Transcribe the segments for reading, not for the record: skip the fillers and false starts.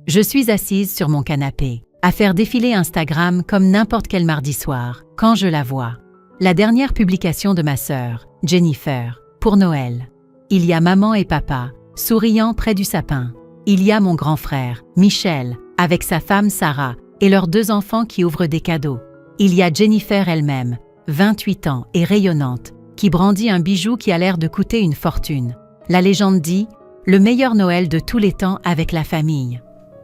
Je suis assise sur mon canapé, à faire défiler Instagram comme n'importe quel mardi soir, quand je la vois. La dernière publication de ma sœur, Jennifer, pour Noël. Il y a maman et papa, souriant près du sapin. Il y a mon grand frère, Michel, avec sa femme Sarah, et leurs 2 enfants qui ouvrent des cadeaux. Il y a Jennifer elle-même, 28 ans et rayonnante, qui brandit un bijou qui a l'air de coûter une fortune. La légende dit « le meilleur Noël de tous les temps avec la famille ».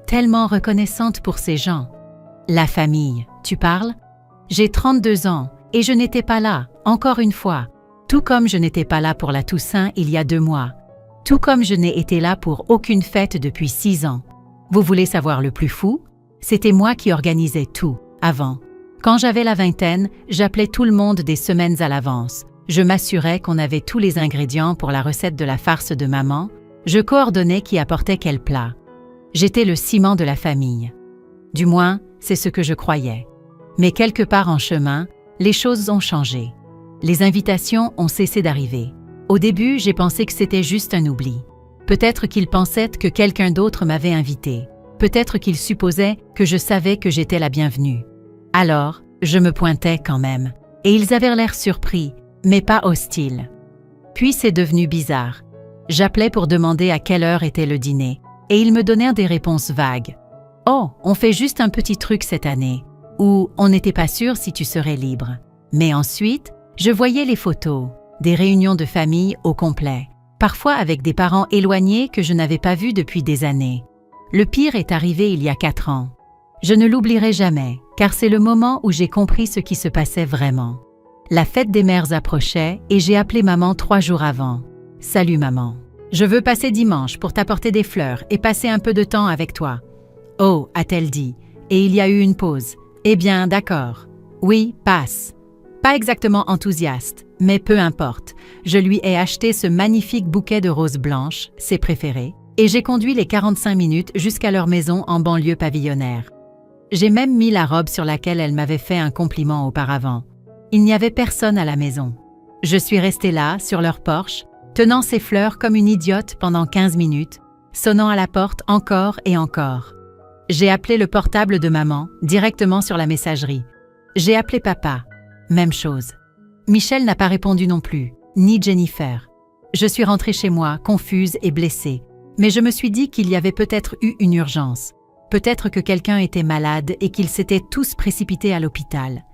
Tellement reconnaissante pour ces gens. La famille, tu parles? J'ai 32 ans et je n'étais pas là, encore une fois. Tout comme je n'étais pas là pour la Toussaint il y a 2 mois. Tout comme je n'ai été là pour aucune fête depuis 6 ans. Vous voulez savoir le plus fou? C'était moi qui organisais tout, avant. Quand j'avais la vingtaine, j'appelais tout le monde des semaines à l'avance. Je m'assurais qu'on avait tous les ingrédients pour la recette de la farce de maman. Je coordonnais qui apportait quel plat. J'étais le ciment de la famille. Du moins, c'est ce que je croyais. Mais quelque part en chemin, les choses ont changé. Les invitations ont cessé d'arriver. Au début, j'ai pensé que c'était juste un oubli. Peut-être qu'ils pensaient que quelqu'un d'autre m'avait invité. Peut-être qu'ils supposaient que je savais que j'étais la bienvenue. Alors, je me pointais quand même. Et ils avaient l'air surpris, mais pas hostiles. Puis c'est devenu bizarre. J'appelais pour demander à quelle heure était le dîner, et ils me donnèrent des réponses vagues. « Oh, on fait juste un petit truc cette année » ou « On n'était pas sûr si tu serais libre ». Mais ensuite, je voyais les photos, des réunions de famille au complet, parfois avec des parents éloignés que je n'avais pas vus depuis des années. Le pire est arrivé il y a 4 ans. Je ne l'oublierai jamais, car c'est le moment où j'ai compris ce qui se passait vraiment. La fête des mères approchait et j'ai appelé maman 3 jours avant. « Salut maman. Je veux passer dimanche pour t'apporter des fleurs et passer un peu de temps avec toi. »« Oh, a-t-elle dit, et il y a eu une pause. Eh bien, d'accord. Oui, passe. » Pas exactement enthousiaste, mais peu importe. Je lui ai acheté ce magnifique bouquet de roses blanches, ses préférées, et j'ai conduit les 45 minutes jusqu'à leur maison en banlieue pavillonnaire. J'ai même mis la robe sur laquelle elle m'avait fait un compliment auparavant. Il n'y avait personne à la maison. Je suis restée là, sur leur porche, tenant ces fleurs comme une idiote pendant 15 minutes, sonnant à la porte encore et encore. J'ai appelé le portable de maman, directement sur la messagerie. J'ai appelé papa. Même chose. Michel n'a pas répondu non plus, ni Jennifer. Je suis rentrée chez moi, confuse et blessée. Mais je me suis dit qu'il y avait peut-être eu une urgence. Peut-être que quelqu'un était malade et qu'ils s'étaient tous précipités à l'hôpital.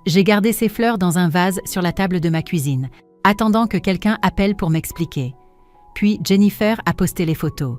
J'ai gardé ces fleurs dans un vase sur la table de ma cuisine, attendant que quelqu'un appelle pour m'expliquer. Puis Jennifer a posté les photos.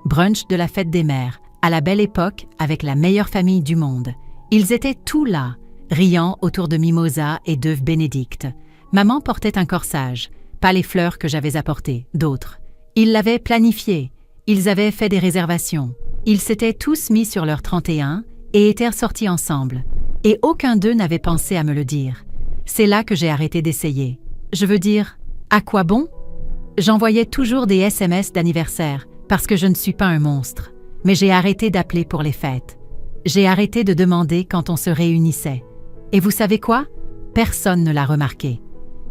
Brunch de la fête des mères, à la belle époque, avec la meilleure famille du monde. Ils étaient tous là, riant autour de mimosas et d'œufs bénédictes. Maman portait un corsage, pas les fleurs que j'avais apportées, d'autres. Ils l'avaient planifié, ils avaient fait des réservations. Ils s'étaient tous mis sur leur 31 et étaient sortis ensemble. Et aucun d'eux n'avait pensé à me le dire. C'est là que j'ai arrêté d'essayer. Je veux dire, à quoi bon? J'envoyais toujours des SMS d'anniversaire, parce que je ne suis pas un monstre. Mais j'ai arrêté d'appeler pour les fêtes. J'ai arrêté de demander quand on se réunissait. Et vous savez quoi? Personne ne l'a remarqué.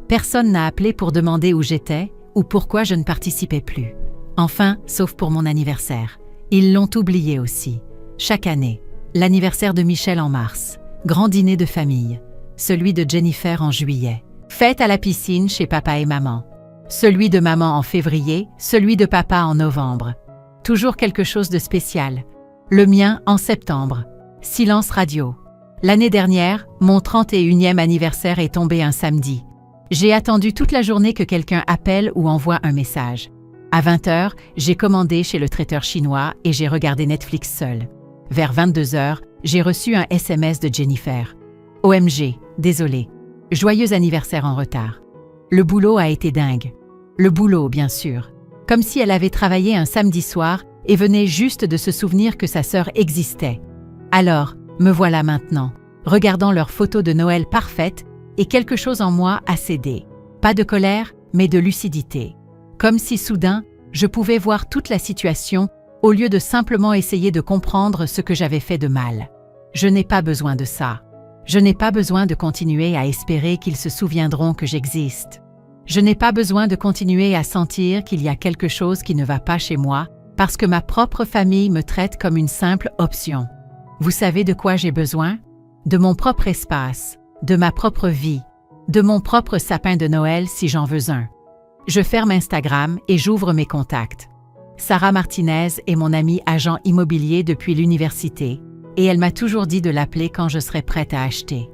Personne n'a appelé pour demander où j'étais ou pourquoi je ne participais plus. Enfin, sauf pour mon anniversaire. Ils l'ont oublié aussi. Chaque année. L'anniversaire de Michel en mars. Grand dîner de famille. Celui de Jennifer en juillet. Fête à la piscine chez papa et maman. Celui de maman en février, celui de papa en novembre. Toujours quelque chose de spécial. Le mien en septembre. Silence radio. L'année dernière, mon 31e anniversaire est tombé un samedi. J'ai attendu toute la journée que quelqu'un appelle ou envoie un message. À 20h, j'ai commandé chez le traiteur chinois et j'ai regardé Netflix seul. Vers 22h, j'ai reçu un SMS de Jennifer. OMG, désolé. Joyeux anniversaire en retard. Le boulot a été dingue. Le boulot, bien sûr. Comme si elle avait travaillé un samedi soir et venait juste de se souvenir que sa sœur existait. Alors, me voilà maintenant, regardant leurs photos de Noël parfaites et quelque chose en moi a cédé. Pas de colère, mais de lucidité. Comme si soudain, je pouvais voir toute la situation au lieu de simplement essayer de comprendre ce que j'avais fait de mal. Je n'ai pas besoin de ça. Je n'ai pas besoin de continuer à espérer qu'ils se souviendront que j'existe. Je n'ai pas besoin de continuer à sentir qu'il y a quelque chose qui ne va pas chez moi parce que ma propre famille me traite comme une simple option. Vous savez de quoi j'ai besoin? De mon propre espace, de ma propre vie, de mon propre sapin de Noël si j'en veux un. Je ferme Instagram et j'ouvre mes contacts. Sarah Martinez est mon amie agent immobilier depuis l'université et elle m'a toujours dit de l'appeler quand je serai prête à acheter.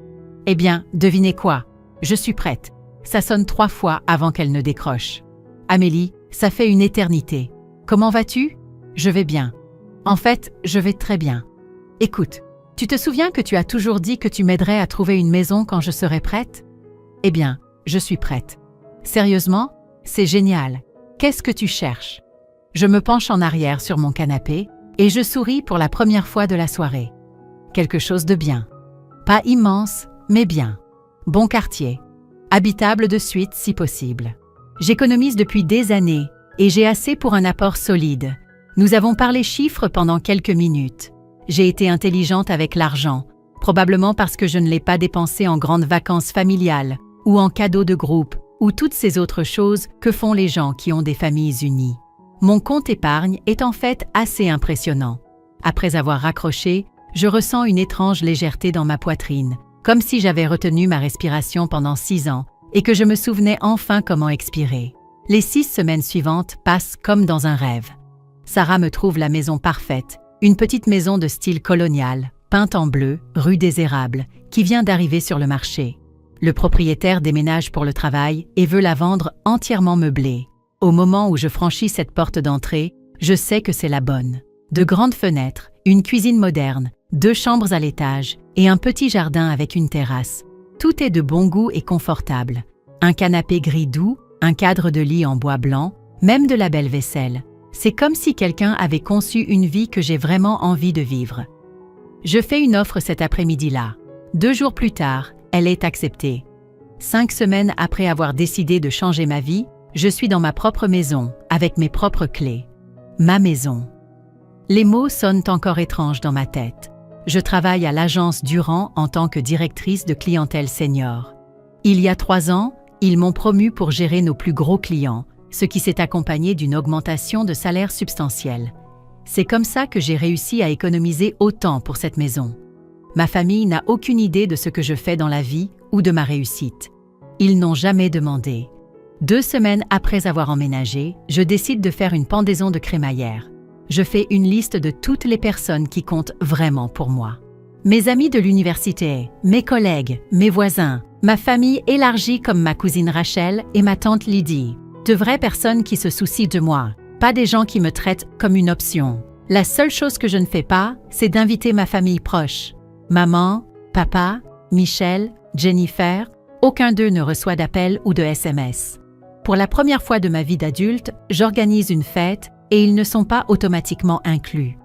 Eh bien, devinez quoi? Je suis prête. Ça sonne 3 fois avant qu'elle ne décroche. Amélie, ça fait une éternité. Comment vas-tu? Je vais bien. En fait, je vais très bien. Écoute, tu te souviens que tu as toujours dit que tu m'aiderais à trouver une maison quand je serai prête? Eh bien, je suis prête. Sérieusement? C'est génial. Qu'est-ce que tu cherches? Je me penche en arrière sur mon canapé et je souris pour la première fois de la soirée. Quelque chose de bien. Pas immense, mais bien. Bon quartier. Habitable de suite si possible. J'économise depuis des années et j'ai assez pour un apport solide. Nous avons parlé chiffres pendant quelques minutes. J'ai été intelligente avec l'argent, probablement parce que je ne l'ai pas dépensé en grandes vacances familiales ou en cadeaux de groupe ou toutes ces autres choses que font les gens qui ont des familles unies. Mon compte épargne est en fait assez impressionnant. Après avoir raccroché, je ressens une étrange légèreté dans ma poitrine, comme si j'avais retenu ma respiration pendant 6 ans et que je me souvenais enfin comment expirer. Les 6 semaines suivantes passent comme dans un rêve. Sarah me trouve la maison parfaite, une petite maison de style colonial, peinte en bleu, rue des Érables, qui vient d'arriver sur le marché. Le propriétaire déménage pour le travail et veut la vendre entièrement meublée. Au moment où je franchis cette porte d'entrée, je sais que c'est la bonne. De grandes fenêtres, une cuisine moderne, 2 chambres à l'étage et un petit jardin avec une terrasse. Tout est de bon goût et confortable. Un canapé gris doux, un cadre de lit en bois blanc, même de la belle vaisselle. C'est comme si quelqu'un avait conçu une vie que j'ai vraiment envie de vivre. Je fais une offre cet après-midi-là. 2 jours plus tard, elle est acceptée. 5 semaines après avoir décidé de changer ma vie, je suis dans ma propre maison, avec mes propres clés. Ma maison. Les mots sonnent encore étranges dans ma tête. Je travaille à l'agence Durand en tant que directrice de clientèle senior. Il y a 3 ans, ils m'ont promue pour gérer nos plus gros clients, ce qui s'est accompagné d'une augmentation de salaire substantielle. C'est comme ça que j'ai réussi à économiser autant pour cette maison. Ma famille n'a aucune idée de ce que je fais dans la vie ou de ma réussite. Ils n'ont jamais demandé. 2 semaines après avoir emménagé, je décide de faire une pendaison de crémaillère. Je fais une liste de toutes les personnes qui comptent vraiment pour moi. Mes amis de l'université, mes collègues, mes voisins, ma famille élargie comme ma cousine Rachel et ma tante Lydie. De vraies personnes qui se soucient de moi, pas des gens qui me traitent comme une option. La seule chose que je ne fais pas, c'est d'inviter ma famille proche. Maman, papa, Michel, Jennifer, aucun d'eux ne reçoit d'appel ou de SMS. Pour la première fois de ma vie d'adulte, j'organise une fête et ils ne sont pas automatiquement inclus.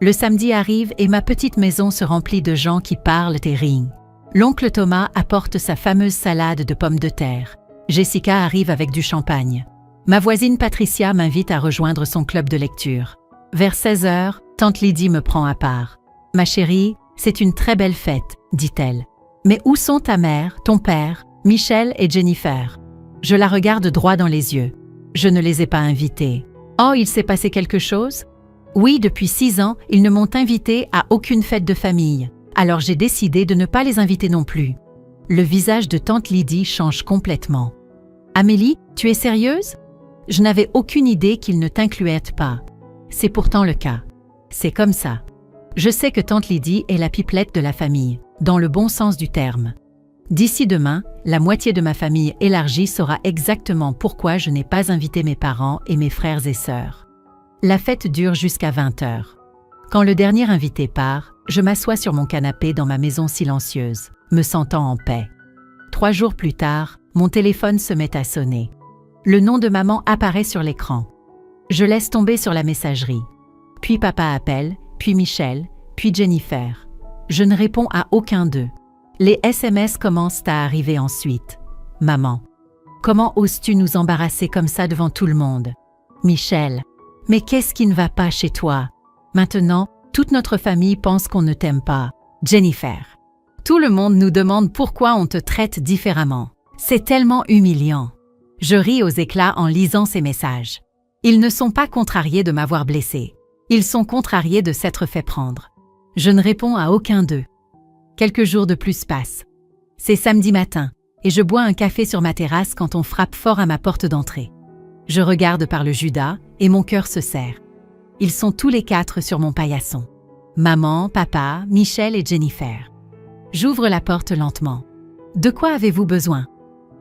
Le samedi arrive et ma petite maison se remplit de gens qui parlent et rient. L'oncle Thomas apporte sa fameuse salade de pommes de terre. Jessica arrive avec du champagne. Ma voisine Patricia m'invite à rejoindre son club de lecture. Vers 16h, tante Lydie me prend à part. « Ma chérie, c'est une très belle fête, dit-elle. Mais où sont ta mère, ton père, Michel et Jennifer ?» Je la regarde droit dans les yeux. Je ne les ai pas invités. Oh, il s'est passé quelque chose? Oui, depuis 6 ans, ils ne m'ont invité à aucune fête de famille. Alors j'ai décidé de ne pas les inviter non plus. Le visage de tante Lydie change complètement. Amélie, tu es sérieuse? Je n'avais aucune idée qu'ils ne t'incluaient pas. C'est pourtant le cas. C'est comme ça. Je sais que tante Lydie est la pipelette de la famille, dans le bon sens du terme. D'ici demain, la moitié de ma famille élargie saura exactement pourquoi je n'ai pas invité mes parents et mes frères et sœurs. La fête dure jusqu'à 20h. Quand le dernier invité part, je m'assois sur mon canapé dans ma maison silencieuse, me sentant en paix. 3 jours plus tard, mon téléphone se met à sonner. Le nom de maman apparaît sur l'écran. Je laisse tomber sur la messagerie. Puis papa appelle, puis Michel, puis Jennifer. Je ne réponds à aucun d'eux. Les SMS commencent à arriver ensuite. Maman, comment oses-tu nous embarrasser comme ça devant tout le monde? Michel, mais qu'est-ce qui ne va pas chez toi? Maintenant, toute notre famille pense qu'on ne t'aime pas. Jennifer, tout le monde nous demande pourquoi on te traite différemment. C'est tellement humiliant. Je ris aux éclats en lisant ces messages. Ils ne sont pas contrariés de m'avoir blessé. Ils sont contrariés de s'être fait prendre. Je ne réponds à aucun d'eux. Quelques jours de plus passent. C'est samedi matin, et je bois un café sur ma terrasse quand on frappe fort à ma porte d'entrée. Je regarde par le Judas, et mon cœur se serre. Ils sont tous les 4 sur mon paillasson. Maman, papa, Michel et Jennifer. J'ouvre la porte lentement. « De quoi avez-vous besoin ?»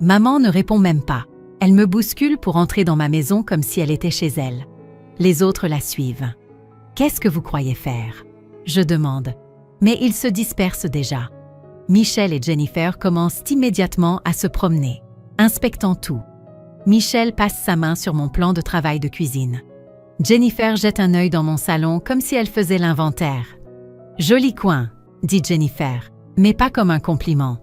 Maman ne répond même pas. Elle me bouscule pour entrer dans ma maison comme si elle était chez elle. Les autres la suivent. « Qu'est-ce que vous croyez faire ?» Je demande. Mais ils se dispersent déjà. Michel et Jennifer commencent immédiatement à se promener, inspectant tout. Michel passe sa main sur mon plan de travail de cuisine. Jennifer jette un œil dans mon salon comme si elle faisait l'inventaire. « Joli coin », dit Jennifer, mais pas comme un compliment.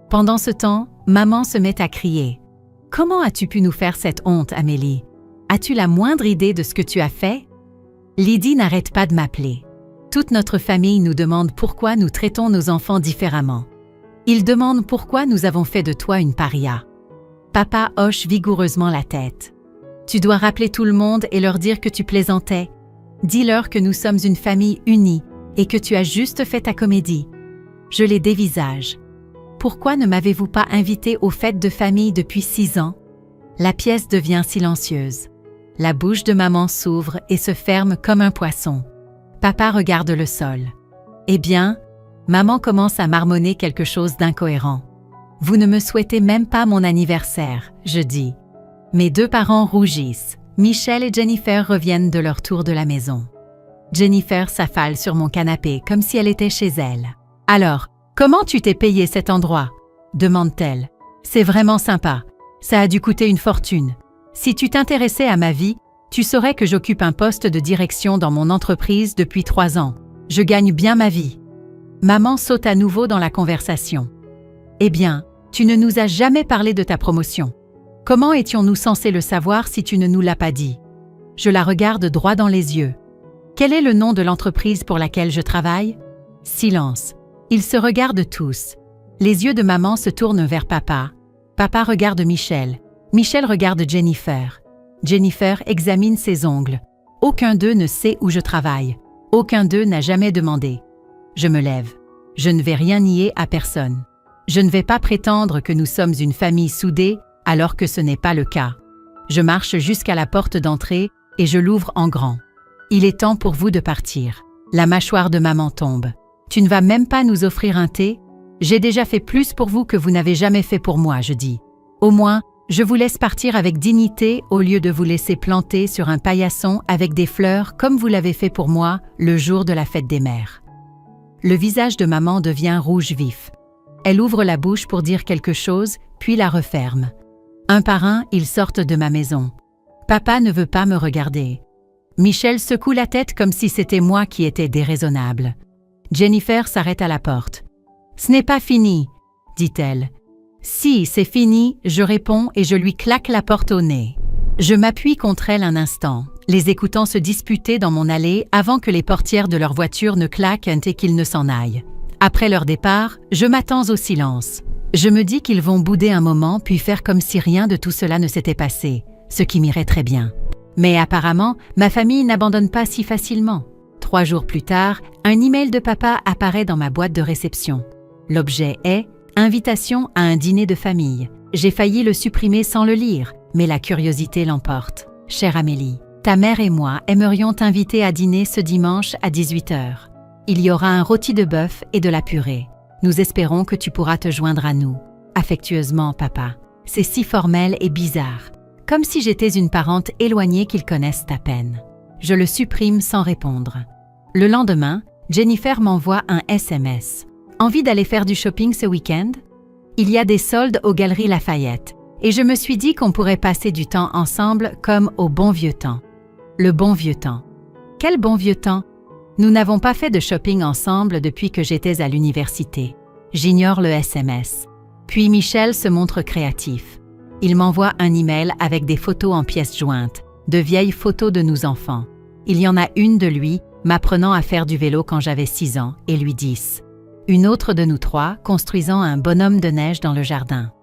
Pendant ce temps, maman se met à crier. « Comment as-tu pu nous faire cette honte, Amélie? As-tu la moindre idée de ce que tu as fait ?» Lydie n'arrête pas de m'appeler. Toute notre famille nous demande pourquoi nous traitons nos enfants différemment. Ils demandent pourquoi nous avons fait de toi une paria. Papa hoche vigoureusement la tête. « Tu dois rappeler tout le monde et leur dire que tu plaisantais. Dis-leur que nous sommes une famille unie et que tu as juste fait ta comédie. » Je les dévisage. « Pourquoi ne m'avez-vous pas invité aux fêtes de famille depuis 6 ans ?» La pièce devient silencieuse. La bouche de maman s'ouvre et se ferme comme un poisson. Papa regarde le sol. Eh bien, maman commence à marmonner quelque chose d'incohérent. « Vous ne me souhaitez même pas mon anniversaire, je dis. » Mes 2 parents rougissent. Michel et Jennifer reviennent de leur tour de la maison. Jennifer s'affale sur mon canapé comme si elle était chez elle. « Alors, comment tu t'es payé cet endroit ?» demande-t-elle. « C'est vraiment sympa. Ça a dû coûter une fortune. Si tu t'intéressais à ma vie, tu saurais que j'occupe un poste de direction dans mon entreprise depuis 3 ans. Je gagne bien ma vie. » Maman saute à nouveau dans la conversation. « Eh bien, tu ne nous as jamais parlé de ta promotion. Comment étions-nous censés le savoir si tu ne nous l'as pas dit ?» Je la regarde droit dans les yeux. « Quel est le nom de l'entreprise pour laquelle je travaille ?» Silence. Ils se regardent tous. Les yeux de maman se tournent vers papa. Papa regarde Michel. Michel regarde Jennifer. Jennifer examine ses ongles. Aucun d'eux ne sait où je travaille. Aucun d'eux n'a jamais demandé. Je me lève. Je ne vais rien nier à personne. Je ne vais pas prétendre que nous sommes une famille soudée alors que ce n'est pas le cas. Je marche jusqu'à la porte d'entrée et je l'ouvre en grand. Il est temps pour vous de partir. La mâchoire de maman tombe. Tu ne vas même pas nous offrir un thé? J'ai déjà fait plus pour vous que vous n'avez jamais fait pour moi, je dis. Au moins, je vous laisse partir avec dignité au lieu de vous laisser planter sur un paillasson avec des fleurs comme vous l'avez fait pour moi le jour de la fête des mères. Le visage de maman devient rouge vif. Elle ouvre la bouche pour dire quelque chose, puis la referme. Un par un, ils sortent de ma maison. Papa ne veut pas me regarder. Michel secoue la tête comme si c'était moi qui étais déraisonnable. Jennifer s'arrête à la porte. « Ce n'est pas fini, » dit-elle. « Si, c'est fini, je réponds et je lui claque la porte au nez. Je m'appuie contre elle un instant, les écoutant se disputer dans mon allée avant que les portières de leur voiture ne claquent et qu'ils ne s'en aillent. Après leur départ, je m'attends au silence. Je me dis qu'ils vont bouder un moment puis faire comme si rien de tout cela ne s'était passé, ce qui m'irait très bien. Mais apparemment, ma famille n'abandonne pas si facilement. 3 jours plus tard, un email de papa apparaît dans ma boîte de réception. L'objet est « Invitation à un dîner de famille ». J'ai failli le supprimer sans le lire, mais la curiosité l'emporte. Chère Amélie, ta mère et moi aimerions t'inviter à dîner ce dimanche à 18h. Il y aura un rôti de bœuf et de la purée. Nous espérons que tu pourras te joindre à nous. Affectueusement, papa. C'est si formel et bizarre. Comme si j'étais une parente éloignée qu'ils connaissent à peine. Je le supprime sans répondre. Le lendemain, Jennifer m'envoie un SMS. Envie d'aller faire du shopping ce week-end? Il y a des soldes aux Galeries Lafayette, et je me suis dit qu'on pourrait passer du temps ensemble comme au bon vieux temps. Le bon vieux temps. Quel bon vieux temps? Nous n'avons pas fait de shopping ensemble depuis que j'étais à l'université. J'ignore le SMS. Puis Michel se montre créatif. Il m'envoie un email avec des photos en pièces jointes, de vieilles photos de nous enfants. Il y en a une de lui, m'apprenant à faire du vélo quand j'avais 6 ans, et lui 10. Une autre de nous 3, construisant un bonhomme de neige dans le jardin.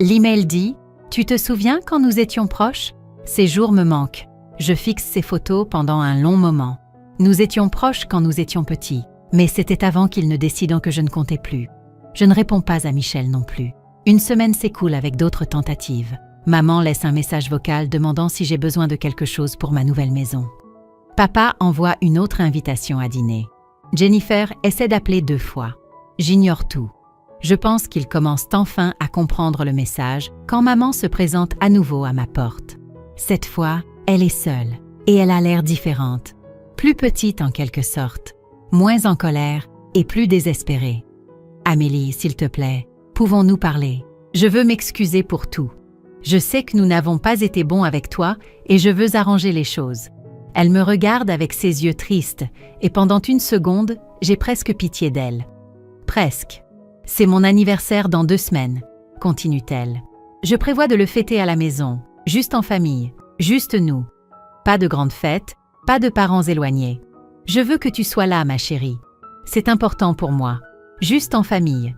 L'email dit « Tu te souviens quand nous étions proches? Ces jours me manquent. Je fixe ses photos pendant un long moment. Nous étions proches quand nous étions petits, mais c'était avant qu'il ne décidât que je ne comptais plus. Je ne réponds pas à Michel non plus. Une semaine s'écoule avec d'autres tentatives. Maman laisse un message vocal demandant si j'ai besoin de quelque chose pour ma nouvelle maison. Papa envoie une autre invitation à dîner. Jennifer essaie d'appeler 2 fois. J'ignore tout. Je pense qu'ils commencent enfin à comprendre le message quand maman se présente à nouveau à ma porte. Cette fois, elle est seule et elle a l'air différente. Plus petite en quelque sorte, moins en colère et plus désespérée. Amélie, s'il te plaît, pouvons-nous parler? Je veux m'excuser pour tout. Je sais que nous n'avons pas été bons avec toi et je veux arranger les choses. Elle me regarde avec ses yeux tristes et pendant une seconde, j'ai presque pitié d'elle. Presque. C'est mon anniversaire dans 2 semaines, continue-t-elle. Je prévois de le fêter à la maison, juste en famille, juste nous. Pas de grande fête, pas de parents éloignés. Je veux que tu sois là, ma chérie. C'est important pour moi. Juste en famille.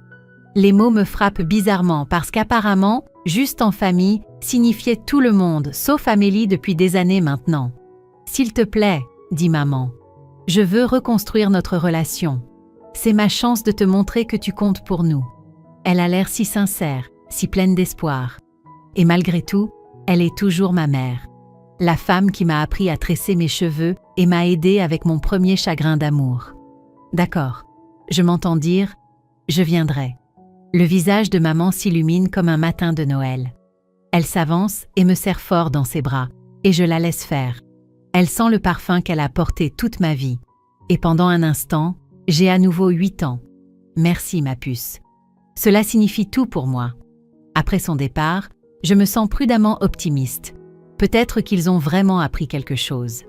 Les mots me frappent bizarrement parce qu'apparemment, juste en famille signifiait tout le monde, sauf Amélie depuis des années maintenant. S'il te plaît, dit maman. Je veux reconstruire notre relation. C'est ma chance de te montrer que tu comptes pour nous. Elle a l'air si sincère, si pleine d'espoir. Et malgré tout, elle est toujours ma mère. La femme qui m'a appris à tresser mes cheveux et m'a aidée avec mon premier chagrin d'amour. D'accord. Je m'entends dire « Je viendrai ». Le visage de maman s'illumine comme un matin de Noël. Elle s'avance et me serre fort dans ses bras, et je la laisse faire. Elle sent le parfum qu'elle a porté toute ma vie. Et pendant un instant, j'ai à nouveau 8 ans. Merci, ma puce. Cela signifie tout pour moi. Après son départ, je me sens prudemment optimiste. Peut-être qu'ils ont vraiment appris quelque chose.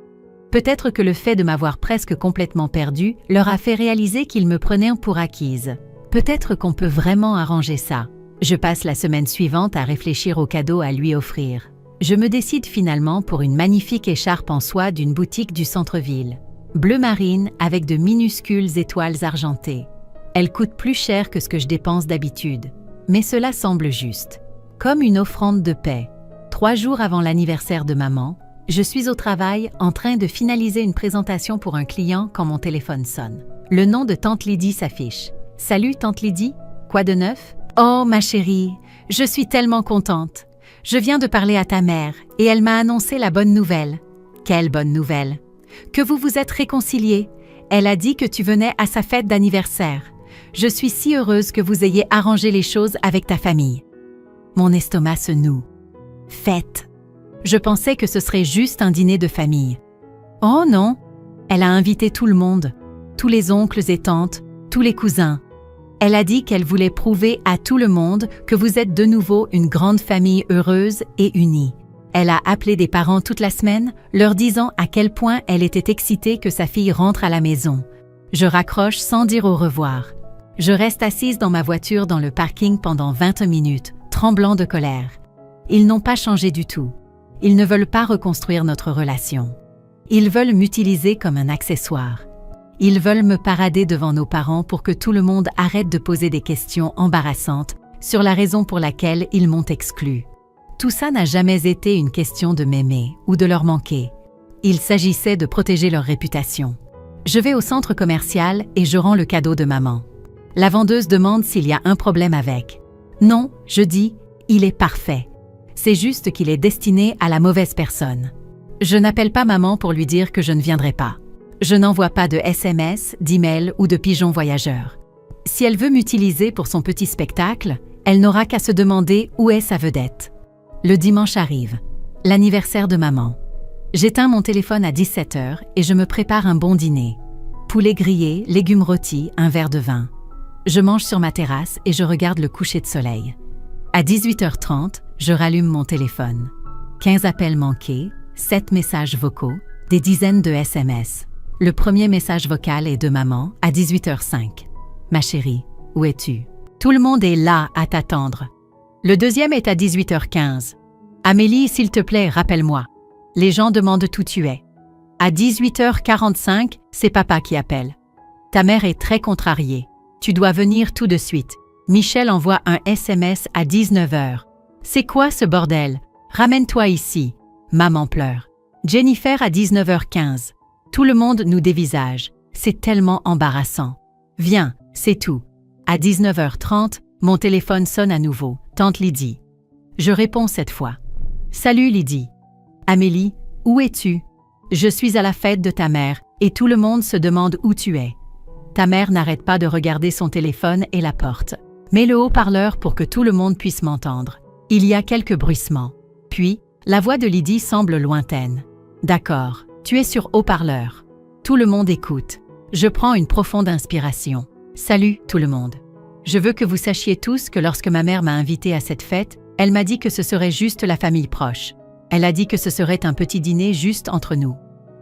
Peut-être que le fait de m'avoir presque complètement perdue leur a fait réaliser qu'ils me prenaient pour acquise. Peut-être qu'on peut vraiment arranger ça. Je passe la semaine suivante à réfléchir aux cadeaux à lui offrir. Je me décide finalement pour une magnifique écharpe en soie d'une boutique du centre-ville. Bleu marine avec de minuscules étoiles argentées. Elle coûte plus cher que ce que je dépense d'habitude. Mais cela semble juste. Comme une offrande de paix. 3 jours avant l'anniversaire de maman, je suis au travail en train de finaliser une présentation pour un client quand mon téléphone sonne. Le nom de Tante Lydie s'affiche. « Salut Tante Lydie, quoi de neuf? Oh ma chérie, je suis tellement contente. Je viens de parler à ta mère et elle m'a annoncé la bonne nouvelle. Quelle bonne nouvelle? Que vous vous êtes réconciliés. Elle a dit que tu venais à sa fête d'anniversaire. Je suis si heureuse que vous ayez arrangé les choses avec ta famille. » Mon estomac se noue. Fête. Je pensais que ce serait juste un dîner de famille. Oh non, elle a invité tout le monde, tous les oncles et tantes, tous les cousins. Elle a dit qu'elle voulait prouver à tout le monde que vous êtes de nouveau une grande famille heureuse et unie. Elle a appelé des parents toute la semaine, leur disant à quel point elle était excitée que sa fille rentre à la maison. Je raccroche sans dire au revoir. Je reste assise dans ma voiture dans le parking pendant 20 minutes, tremblant de colère. Ils n'ont pas changé du tout. Ils ne veulent pas reconstruire notre relation. Ils veulent m'utiliser comme un accessoire. Ils veulent me parader devant nos parents pour que tout le monde arrête de poser des questions embarrassantes sur la raison pour laquelle ils m'ont exclue. Tout ça n'a jamais été une question de m'aimer ou de leur manquer. Il s'agissait de protéger leur réputation. Je vais au centre commercial et je rends le cadeau de maman. La vendeuse demande s'il y a un problème avec. Non, je dis, il est parfait. C'est juste qu'il est destiné à la mauvaise personne. Je n'appelle pas maman pour lui dire que je ne viendrai pas. Je n'envoie pas de SMS, d'email ou de pigeon voyageur. Si elle veut m'utiliser pour son petit spectacle, elle n'aura qu'à se demander où est sa vedette. Le dimanche arrive, l'anniversaire de maman. J'éteins mon téléphone à 17h et je me prépare un bon dîner. Poulet grillé, légumes rôtis, un verre de vin. Je mange sur ma terrasse et je regarde le coucher de soleil. À 18h30, je rallume mon téléphone. 15 appels manqués, 7 messages vocaux, des dizaines de SMS. Le premier message vocal est de maman à 18h05. « Ma chérie, où es-tu? Tout le monde est là à t'attendre. » Le deuxième est à 18h15. « Amélie, s'il te plaît, rappelle-moi. Les gens demandent où tu es. » À 18h45, c'est papa qui appelle. « Ta mère est très contrariée. Tu dois venir tout de suite. » Michel envoie un SMS à 19h. « C'est quoi ce bordel? Ramène-toi ici. » Maman pleure. Jennifer à 19h15. Tout le monde nous dévisage. C'est tellement embarrassant. Viens, c'est tout. À 19h30, mon téléphone sonne à nouveau. Tante Lydie. Je réponds cette fois. Salut Lydie. Amélie, où es-tu? Je suis à la fête de ta mère et tout le monde se demande où tu es. Ta mère n'arrête pas de regarder son téléphone et la porte. Mets le haut-parleur pour que tout le monde puisse m'entendre. Il y a quelques bruissements. Puis, la voix de Lydie semble lointaine. D'accord, tu es sur haut-parleur. Tout le monde écoute. Je prends une profonde inspiration. Salut tout le monde. Je veux que vous sachiez tous que lorsque ma mère m'a invitée à cette fête, elle m'a dit que ce serait juste la famille proche. Elle a dit que ce serait un petit dîner juste entre nous.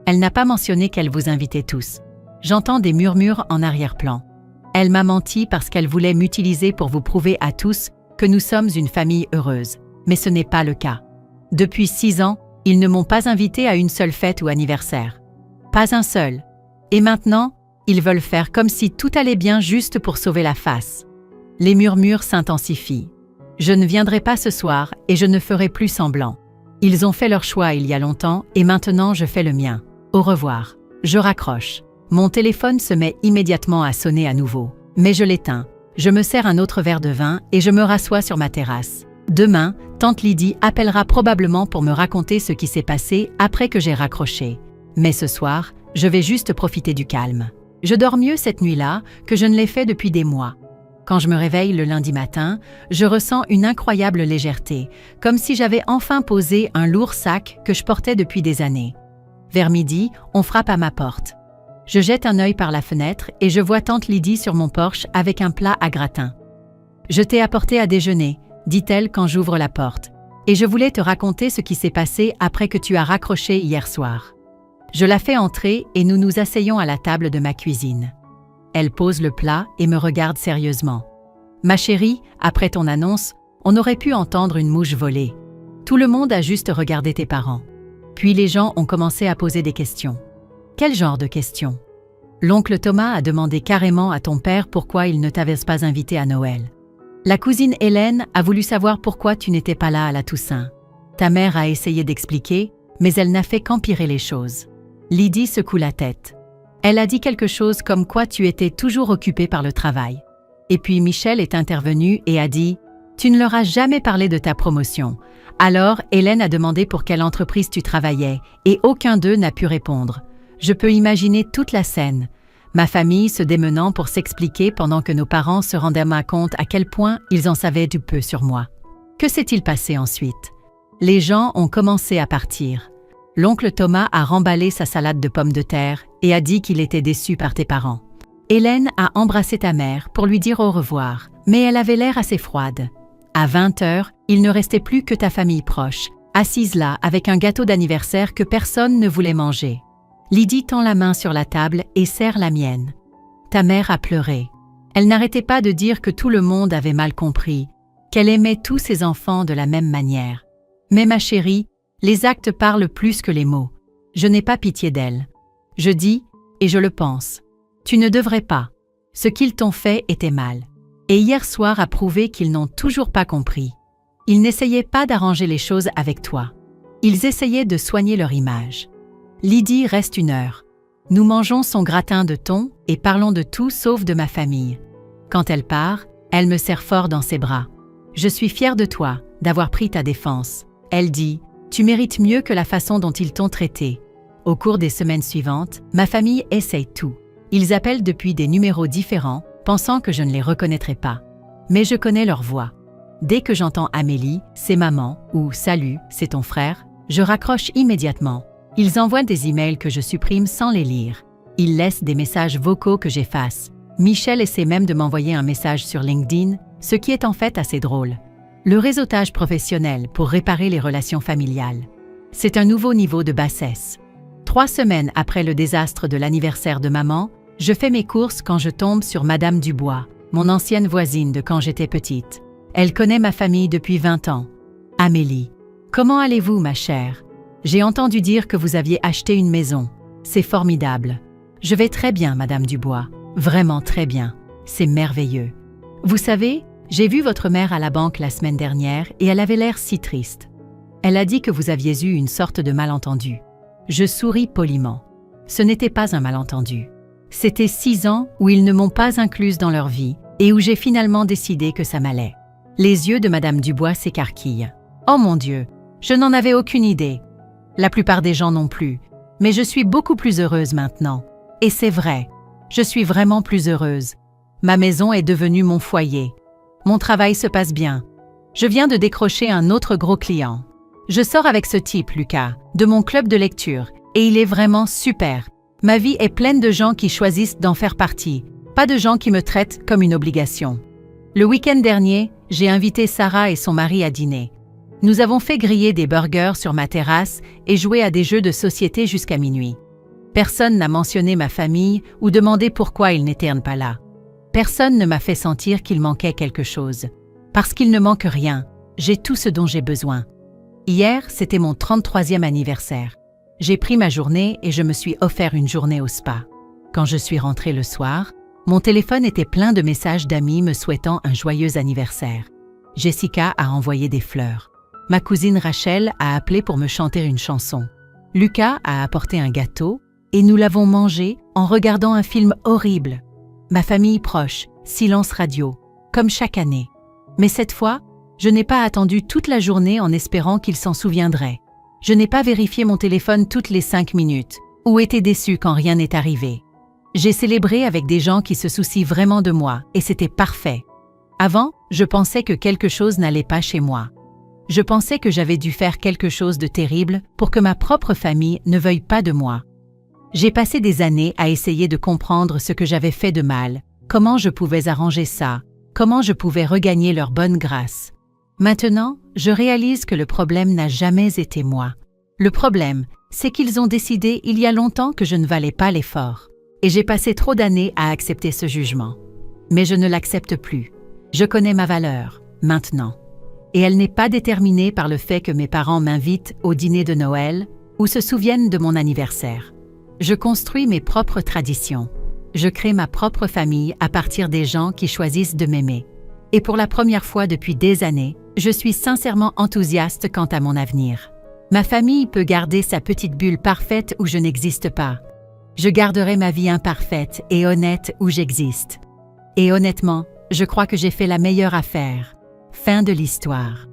Elle n'a pas mentionné qu'elle vous invitait tous. J'entends des murmures en arrière-plan. Elle m'a menti parce qu'elle voulait m'utiliser pour vous prouver à tous que nous sommes une famille heureuse. Mais ce n'est pas le cas. Depuis 6 ans, ils ne m'ont pas invité à une seule fête ou anniversaire. Pas un seul. Et maintenant, ils veulent faire comme si tout allait bien juste pour sauver la face. Les murmures s'intensifient. Je ne viendrai pas ce soir et je ne ferai plus semblant. Ils ont fait leur choix il y a longtemps et maintenant je fais le mien. Au revoir. Je raccroche. Mon téléphone se met immédiatement à sonner à nouveau. Mais je l'éteins. Je me sers un autre verre de vin et je me rassois sur ma terrasse. Demain, tante Lydie appellera probablement pour me raconter ce qui s'est passé après que j'ai raccroché. Mais ce soir, je vais juste profiter du calme. Je dors mieux cette nuit-là que je ne l'ai fait depuis des mois. Quand je me réveille le lundi matin, je ressens une incroyable légèreté, comme si j'avais enfin posé un lourd sac que je portais depuis des années. Vers midi, on frappe à ma porte. Je jette un œil par la fenêtre et je vois tante Lydie sur mon porche avec un plat à gratin. « Je t'ai apporté à déjeuner », dit-elle quand j'ouvre la porte. « Et je voulais te raconter ce qui s'est passé après que tu as raccroché hier soir. » Je la fais entrer et nous nous asseyons à la table de ma cuisine. Elle pose le plat et me regarde sérieusement. « Ma chérie, après ton annonce, on aurait pu entendre une mouche voler. Tout le monde a juste regardé tes parents. » Puis les gens ont commencé à poser des questions. Quel genre de questions? L'oncle Thomas a demandé carrément à ton père pourquoi il ne t'avait pas invité à Noël. La cousine Hélène a voulu savoir pourquoi tu n'étais pas là à la Toussaint. Ta mère a essayé d'expliquer, mais elle n'a fait qu'empirer les choses. Lydie secoue la tête. Elle a dit quelque chose comme quoi tu étais toujours occupée par le travail. Et puis Michel est intervenu et a dit « Tu ne leur as jamais parlé de ta promotion ». Alors Hélène a demandé pour quelle entreprise tu travaillais et aucun d'eux n'a pu répondre. Je peux imaginer toute la scène. Ma famille se démenant pour s'expliquer pendant que nos parents se rendaient compte à quel point ils en savaient du peu sur moi. Que s'est-il passé ensuite? Les gens ont commencé à partir. L'oncle Thomas a remballé sa salade de pommes de terre et a dit qu'il était déçu par tes parents. Hélène a embrassé ta mère pour lui dire au revoir, mais elle avait l'air assez froide. À 20h, il ne restait plus que ta famille proche, assise là avec un gâteau d'anniversaire que personne ne voulait manger. Lydie tend la main sur la table et serre la mienne. Ta mère a pleuré. Elle n'arrêtait pas de dire que tout le monde avait mal compris, qu'elle aimait tous ses enfants de la même manière. Mais ma chérie, les actes parlent plus que les mots. Je n'ai pas pitié d'elle. Je dis, et je le pense. Tu ne devrais pas. Ce qu'ils t'ont fait était mal. Et hier soir a prouvé qu'ils n'ont toujours pas compris. Ils n'essayaient pas d'arranger les choses avec toi. Ils essayaient de soigner leur image. Lydie reste 1 heure. Nous mangeons son gratin de thon et parlons de tout sauf de ma famille. Quand elle part, elle me serre fort dans ses bras. Je suis fière de toi, d'avoir pris ta défense. Elle dit, tu mérites mieux que la façon dont ils t'ont traité. Au cours des semaines suivantes, ma famille essaye tout. Ils appellent depuis des numéros différents, pensant que je ne les reconnaîtrai pas. Mais je connais leur voix. Dès que j'entends Amélie, c'est maman, ou salut, c'est ton frère, je raccroche immédiatement. Ils envoient des emails que je supprime sans les lire. Ils laissent des messages vocaux que j'efface. Michel essaie même de m'envoyer un message sur LinkedIn, ce qui est en fait assez drôle. Le réseautage professionnel pour réparer les relations familiales. C'est un nouveau niveau de bassesse. 3 semaines après le désastre de l'anniversaire de maman, je fais mes courses quand je tombe sur Madame Dubois, mon ancienne voisine de quand j'étais petite. Elle connaît ma famille depuis 20 ans. Amélie. Comment allez-vous, ma chère? J'ai entendu dire que vous aviez acheté une maison. C'est formidable. Je vais très bien, Madame Dubois. Vraiment très bien. C'est merveilleux. Vous savez, j'ai vu votre mère à la banque la semaine dernière et elle avait l'air si triste. Elle a dit que vous aviez eu une sorte de malentendu. Je souris poliment. Ce n'était pas un malentendu. C'était 6 ans où ils ne m'ont pas incluse dans leur vie et où j'ai finalement décidé que ça m'allait. Les yeux de Madame Dubois s'écarquillent. Oh mon Dieu, je n'en avais aucune idée. La plupart des gens non plus. Mais je suis beaucoup plus heureuse maintenant. Et c'est vrai, je suis vraiment plus heureuse. Ma maison est devenue mon foyer. Mon travail se passe bien. Je viens de décrocher un autre gros client. Je sors avec ce type, Lucas, de mon club de lecture, et il est vraiment super. Ma vie est pleine de gens qui choisissent d'en faire partie, pas de gens qui me traitent comme une obligation. Le week-end dernier, j'ai invité Sarah et son mari à dîner. Nous avons fait griller des burgers sur ma terrasse et jouer à des jeux de société jusqu'à minuit. Personne n'a mentionné ma famille ou demandé pourquoi ils n'étaient pas là. Personne ne m'a fait sentir qu'il manquait quelque chose. Parce qu'il ne manque rien, j'ai tout ce dont j'ai besoin. Hier, c'était mon 33e anniversaire. J'ai pris ma journée et je me suis offert une journée au spa. Quand je suis rentrée le soir, mon téléphone était plein de messages d'amis me souhaitant un joyeux anniversaire. Jessica a envoyé des fleurs. Ma cousine Rachel a appelé pour me chanter une chanson. Lucas a apporté un gâteau et nous l'avons mangé en regardant un film horrible. Ma famille proche, silence radio, comme chaque année. Mais cette fois, je n'ai pas attendu toute la journée en espérant qu'ils s'en souviendraient. Je n'ai pas vérifié mon téléphone toutes les 5 minutes, ou été déçue quand rien n'est arrivé. J'ai célébré avec des gens qui se soucient vraiment de moi, et c'était parfait. Avant, je pensais que quelque chose n'allait pas chez moi. Je pensais que j'avais dû faire quelque chose de terrible pour que ma propre famille ne veuille pas de moi. J'ai passé des années à essayer de comprendre ce que j'avais fait de mal, comment je pouvais arranger ça, comment je pouvais regagner leur bonne grâce. Maintenant, je réalise que le problème n'a jamais été moi. Le problème, c'est qu'ils ont décidé il y a longtemps que je ne valais pas l'effort. Et j'ai passé trop d'années à accepter ce jugement. Mais je ne l'accepte plus. Je connais ma valeur, maintenant. Et elle n'est pas déterminée par le fait que mes parents m'invitent au dîner de Noël ou se souviennent de mon anniversaire. Je construis mes propres traditions. Je crée ma propre famille à partir des gens qui choisissent de m'aimer. Et pour la première fois depuis des années, je suis sincèrement enthousiaste quant à mon avenir. Ma famille peut garder sa petite bulle parfaite où je n'existe pas. Je garderai ma vie imparfaite et honnête où j'existe. Et honnêtement, je crois que j'ai fait la meilleure affaire. Fin de l'histoire.